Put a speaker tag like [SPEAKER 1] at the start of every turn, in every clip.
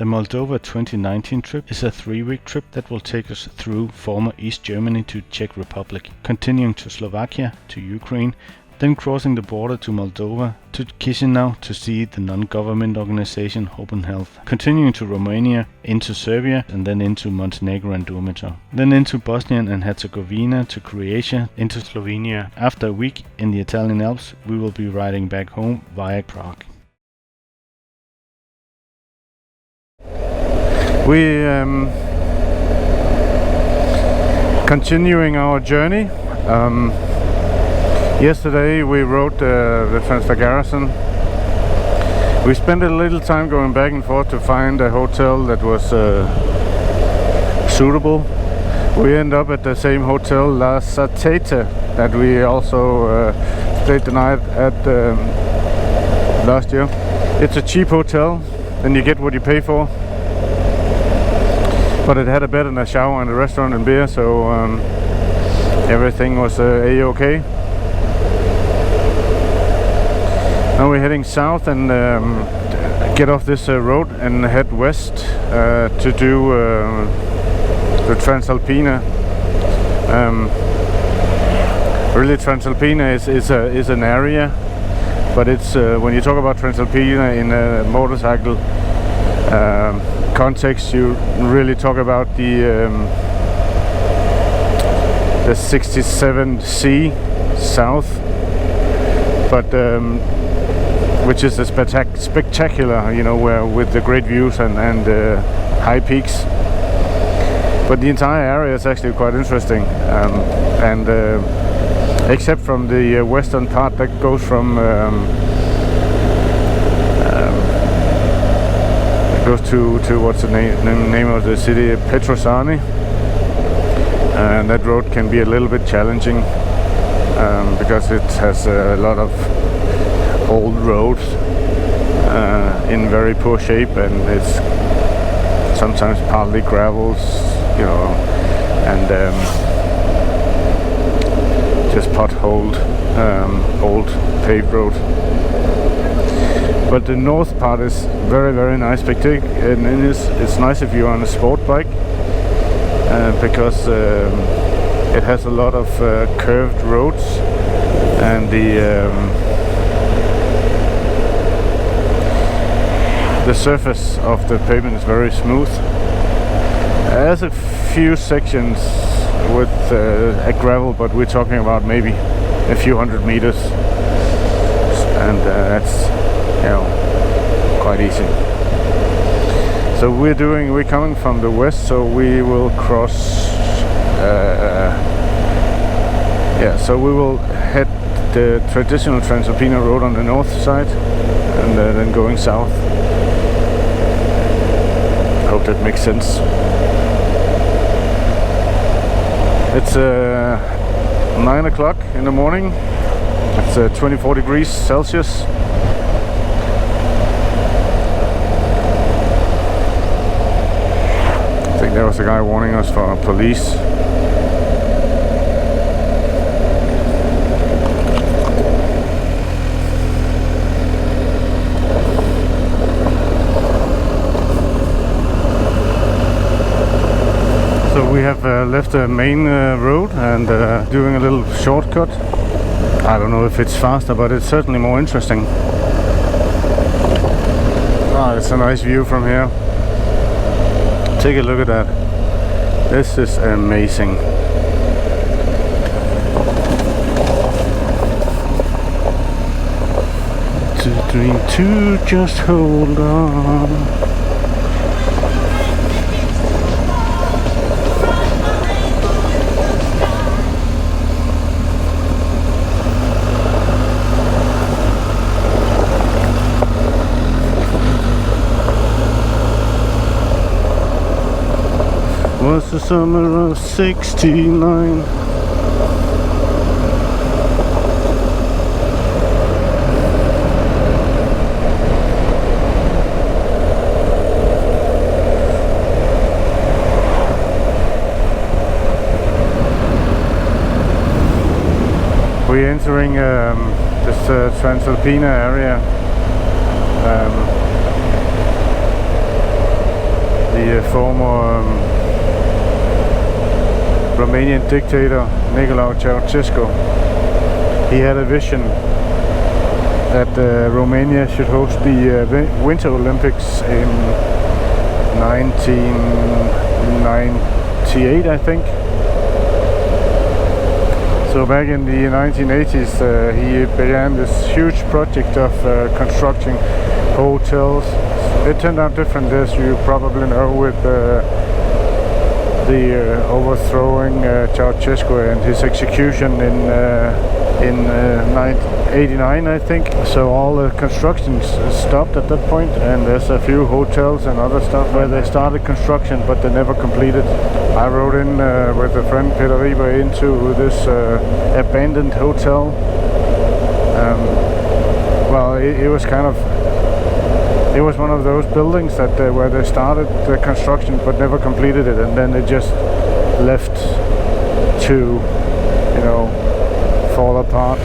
[SPEAKER 1] Moldova 2019 trip is a 3-week trip that will take us through former East Germany to Czech Republic, continuing to Slovakia, to Ukraine, then crossing the border to Moldova, to Chisinau to see the non-government organization Open Health, continuing to Romania, into Serbia, and then into Montenegro and Dumitru. Then into Bosnia and Herzegovina, to Croatia, into Slovenia. After a week in the Italian Alps, we will be riding back home via Prague.
[SPEAKER 2] We continuing our journey. Yesterday we rode the Transfagarasan. We spent a little time going back and forth to find a hotel that was suitable. We end up at the same hotel, La Satete, that we also stayed the night at last year. It's a cheap hotel, and you get what you pay for. But it had a bed and a shower and a restaurant and beer, so everything was a-okay. Now we're heading south and get off this road and head west to do the Transalpina. Really, Transalpina is an area, but it's when you talk about Transalpina in a motorcycle context, you really talk about the 67C south, but which is a spectacular, you know, where with the great views and high peaks. But the entire area is actually quite interesting, and except from the western part that goes from goes to what's the name of the city, Petrosani, and that road can be a little bit challenging because it has a lot of old roads in very poor shape, and it's sometimes partly gravels, you know, and just potholed old paved road. But the north part is very, very nice, and it's nice if you're on a sport bike because it has a lot of curved roads, and the surface of the pavement is very smooth. There's a few sections with a gravel, but we're talking about maybe a few hundred meters, and that's, you know, quite easy. So we're coming from the west, so we will cross. So we will head the traditional Transalpina road on the north side, and then going south. Hope that makes sense. It's 9 o'clock in the morning. It's 24 degrees Celsius. I think there was a guy warning us for police. We have left the main road and doing a little shortcut. I don't know if it's faster, but it's certainly more interesting. Oh, it's a nice view from here. Take a look at that. This is amazing. Dream to just hold on. Was the summer of '69. We're entering this Transalpina area. the former Romanian dictator Nicolae Ceausescu. He had a vision that Romania should host the Winter Olympics in 1998, I think. So back in the 1980s, he began this huge project of constructing hotels. It turned out different, as you probably know, with the overthrowing Ceausescu and his execution in 1989, I think. So all the construction stopped at that point, and there's a few hotels and other stuff where they started construction but they never completed. I rode in with a friend, Peter Rieber, into this abandoned hotel. Well, it was kind of, it was one of those buildings that where they started the construction but never completed it, and then it just left to, you know, fall apart.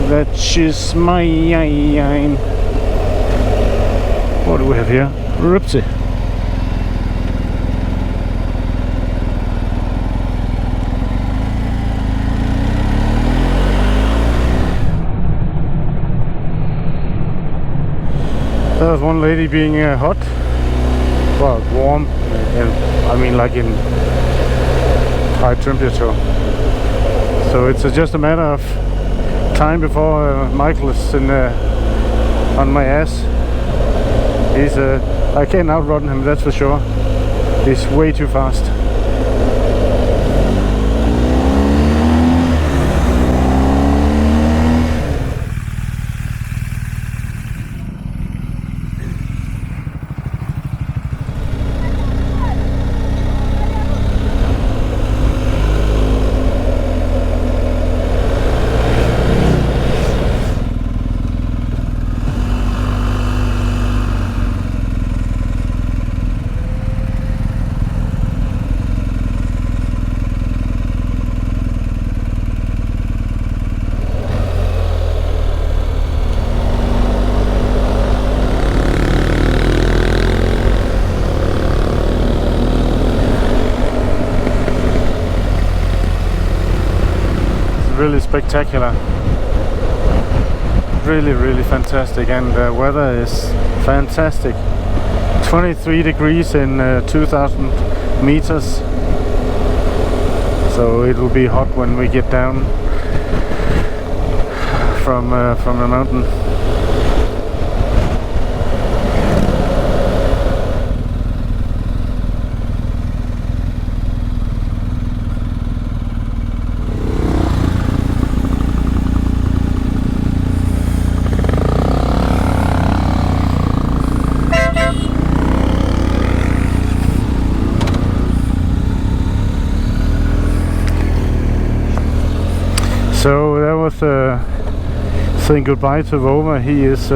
[SPEAKER 2] That is mine. What do we have here? Rupsi. There was one lady being hot, well, warm, I mean like in high temperature. So it's just a matter of time before Michael is on my ass. He's I can't outrun him, that's for sure. He's way too fast. Really spectacular, really fantastic, and the weather is fantastic. 23 degrees in 2000 meters, so it will be hot when we get down from the mountain. So that was saying goodbye to Vova. He is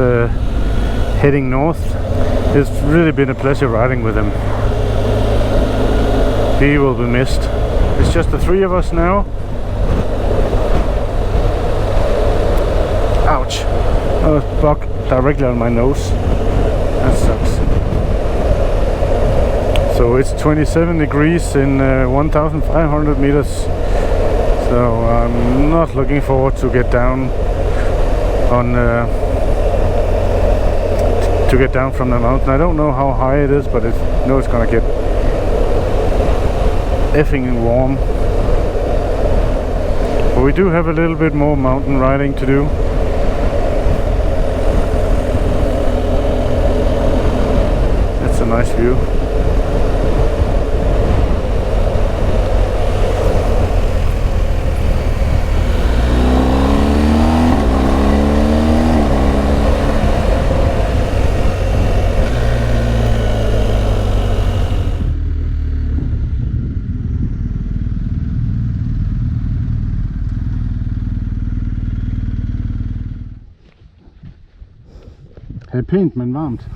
[SPEAKER 2] heading north. It's really been a pleasure riding with him. He will be missed. It's just the three of us now. Ouch! Oh, bug directly on my nose. That sucks. So it's 27 degrees in 1,500 meters. So I'm not looking forward to get down on to get down from the mountain. I don't know how high it is, but I know it's gonna get effing warm. But we do have a little bit more mountain riding to do. That's a nice view.
[SPEAKER 1] Det er pænt, men varmt.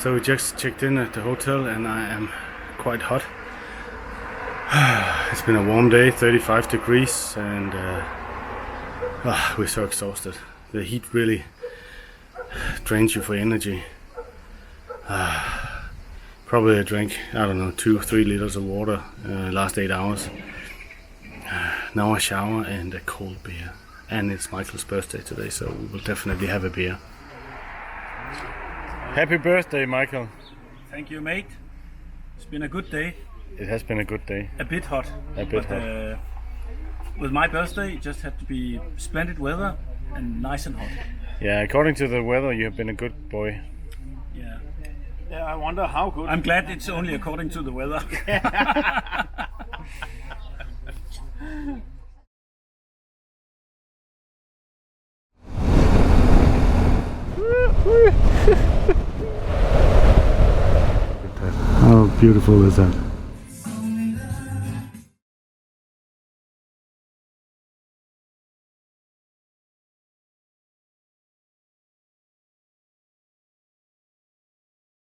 [SPEAKER 1] So we just checked in at the hotel and I am quite hot. It's been a warm day, 35 degrees, and we're so exhausted. The heat really drains you for energy. Probably I drank, I don't know, 2-3 liters of water last 8 hours. Now a shower and a cold beer. And it's Michael's birthday today, so we will definitely have a beer. Happy birthday, Michael.
[SPEAKER 3] Thank you, mate. It's been a good day.
[SPEAKER 1] It has been a good day.
[SPEAKER 3] A bit hot.
[SPEAKER 1] A bit hot.
[SPEAKER 3] With my birthday, it just had to be splendid weather and nice and hot.
[SPEAKER 1] Yeah, according to the weather, you have been a good boy.
[SPEAKER 3] Yeah.
[SPEAKER 2] Yeah, I wonder how good.
[SPEAKER 3] I'm glad it's only according to the weather.
[SPEAKER 1] How beautiful is that?